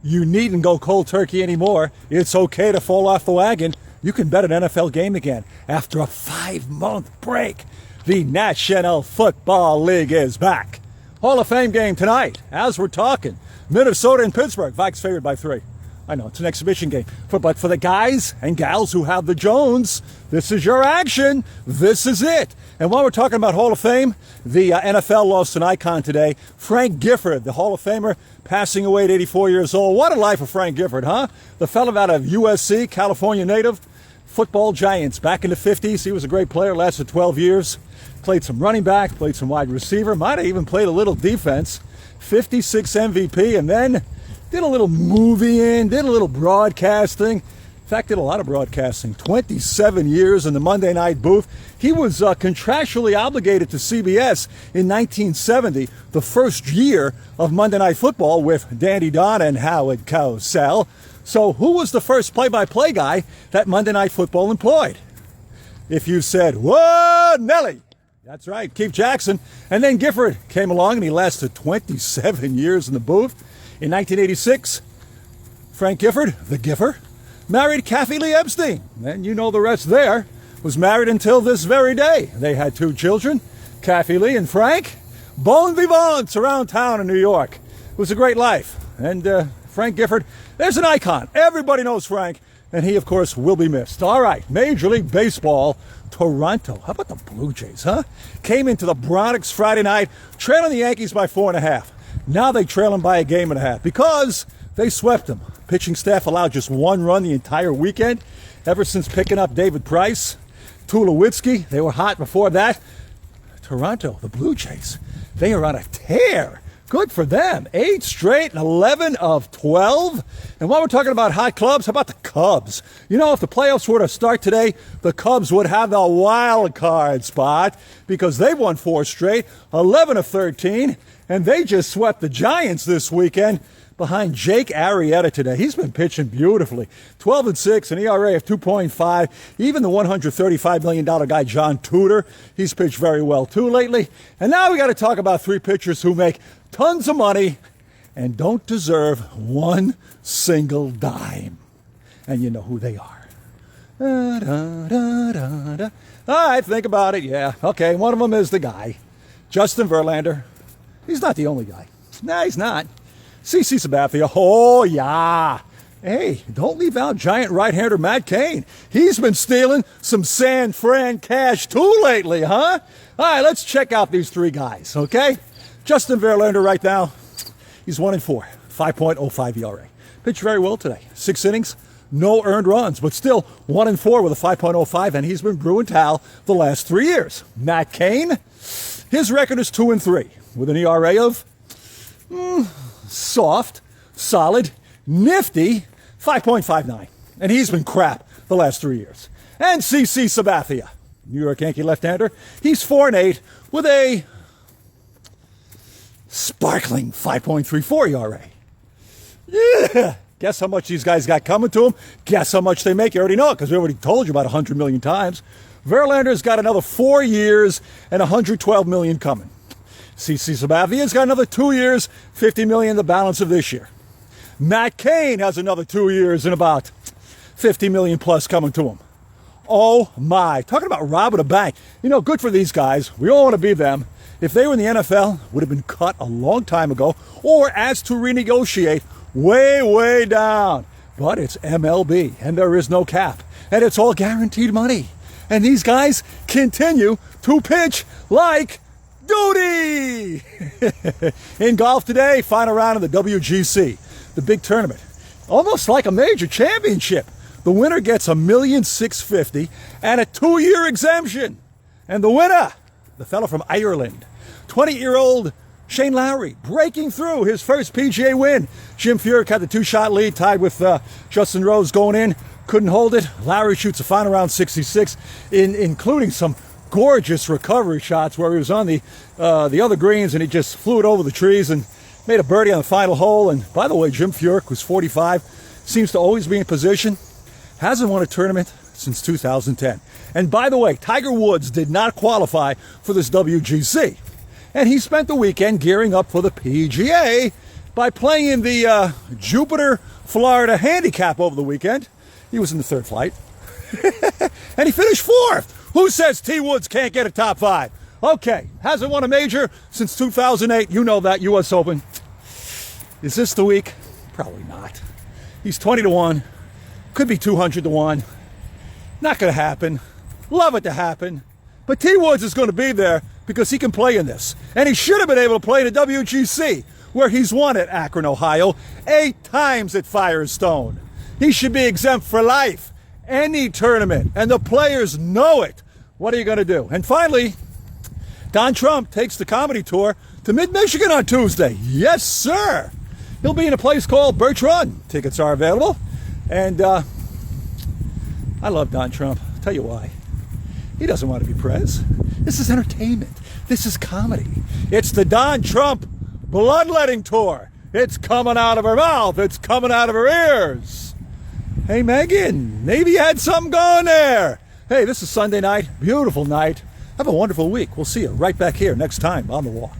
You needn't go cold turkey anymore. It's okay to fall off the wagon. You can bet an NFL game again after a 5-month break. The National Football League is back. Hall of Fame game tonight, as we're talking. Minnesota and Pittsburgh. Vikes favored by 3. I know, it's an exhibition game. But for the guys and gals who have the Jones, this is your action. This is it. And while we're talking about Hall of Fame, the NFL lost an icon today. Frank Gifford, the Hall of Famer, passing away at 84 years old. What a life of Frank Gifford, huh? The fellow out of USC, California native, football giants. Back in the 50s, he was a great player, lasted 12 years. Played some running back, played some wide receiver, might have even played a little defense. 56 MVP, and then did a little movieing, did a little broadcasting. In fact, did a lot of broadcasting. 27 years in the Monday night booth. He was contractually obligated to CBS in 1970, the first year of Monday Night Football with Dandy Don and Howard Cosell. So who was the first play-by-play guy that Monday Night Football employed? If you said, whoa, Nelly. That's right, Keith Jackson. And then Gifford came along and he lasted 27 years in the booth. In 1986, Frank Gifford, the Giffer, married Kathy Lee Epstein. And you know the rest there. Was married until this very day. They had 2 children, Kathy Lee and Frank. Bon vivants around town in New York. It was a great life. And Frank Gifford, there's an icon. Everybody knows Frank. And he, of course, will be missed. All right, Major League Baseball, Toronto. How about the Blue Jays, huh? Came into the Bronx Friday night, trailing the Yankees by 4.5. Now they trail them by 1.5 games because they swept them. Pitching staff allowed just 1 run the entire weekend. Ever since picking up David Price, Tulowitzki, they were hot before that. Toronto, the Blue Jays, they are on a tear. Good for them. 8 straight and 11 of 12. And while we're talking about hot clubs, how about the Cubs? You know, if the playoffs were to start today, the Cubs would have the wild card spot because they won 4 straight, 11 of 13, and they just swept the Giants this weekend behind Jake Arrieta today. He's been pitching beautifully. 12 and 6, an ERA of 2.5. Even the $135 million guy, John Tudor, he's pitched very well too lately. And now we got to talk about 3 pitchers who make tons of money and don't deserve 1 single dime. And you know who they are. Da, da, da, da, da. All right, think about it. Yeah, okay, one of them is the guy, Justin Verlander. He's not the only guy. No, he's not. CC Sabathia. Oh, yeah. Hey, don't leave out giant right-hander Matt Cain. He's been stealing some San Fran cash too lately, huh? All right, let's check out these 3 guys, okay? Justin Verlander right now, he's 1 and 4, 5.05 ERA. Pitched very well today. 6 innings, no earned runs, but still 1 and 4 with a 5.05, and he's been brewing towel the last 3 years. Matt Cain, his record is 2 and 3 with an ERA of soft, solid, nifty 5.59. And he's been crap the last 3 years. And CC Sabathia, New York Yankee left-hander, he's 4 and 8 with a sparkling 5.34 ERA. Yeah. Guess how much these guys got coming to them? Guess how much they make? You already know it because we already told you about 100 million times. Verlander's got another 4 years and 112 million coming. CC Sabathia's got another 2 years, 50 million the balance of this year. Matt Cain has another 2 years and about 50 million plus coming to him. Oh my. Talking about robbing a bank. You know, good for these guys. We all want to be them. If they were in the NFL, would have been cut a long time ago or asked to renegotiate way, way down. But it's MLB and there is no cap and it's all guaranteed money. And these guys continue to pitch like duty. In golf today, final round of the WGC, the big tournament. Almost like a major championship. The winner gets $1,650,000 and a 2-year exemption. And the winner, the fellow from Ireland, 20-year-old Shane Lowry, breaking through his first PGA win. Jim Furyk had the 2-shot lead, tied with Justin Rose going in. Couldn't hold it. Lowry shoots a final round 66, including some gorgeous recovery shots where he was on the other greens and he just flew it over the trees and made a birdie on the final hole. And by the way, Jim Furyk, who's 45, seems to always be in position. Hasn't won a tournament since 2010. And by the way, Tiger Woods did not qualify for this WGC. And he spent the weekend gearing up for the PGA by playing in the Jupiter, Florida handicap over the weekend. He was in the third flight. And he finished fourth. Who says T. Woods can't get a top 5? Okay, hasn't won a major since 2008. You know that, U.S. Open. Is this the week? Probably not. He's 20-1. Could be 200-1. Not going to happen. Love it to happen. But T. Woods is going to be there because he can play in this. And he should have been able to play in the WGC, where he's won at Akron, Ohio, 8 times at Firestone. He should be exempt for life. Any tournament. And the players know it. What are you going to do? And finally, Don Trump takes the comedy tour to mid-Michigan on Tuesday. Yes, sir. He'll be in a place called Birch Run. Tickets are available. And I love Don Trump. I'll tell you why. He doesn't want to be prez. This is entertainment. This is comedy. It's the Don Trump bloodletting tour. It's coming out of her mouth. It's coming out of her ears. Hey, Megan, maybe you had something going there. Hey, this is Sunday night. Beautiful night. Have a wonderful week. We'll see you right back here next time on The Walk.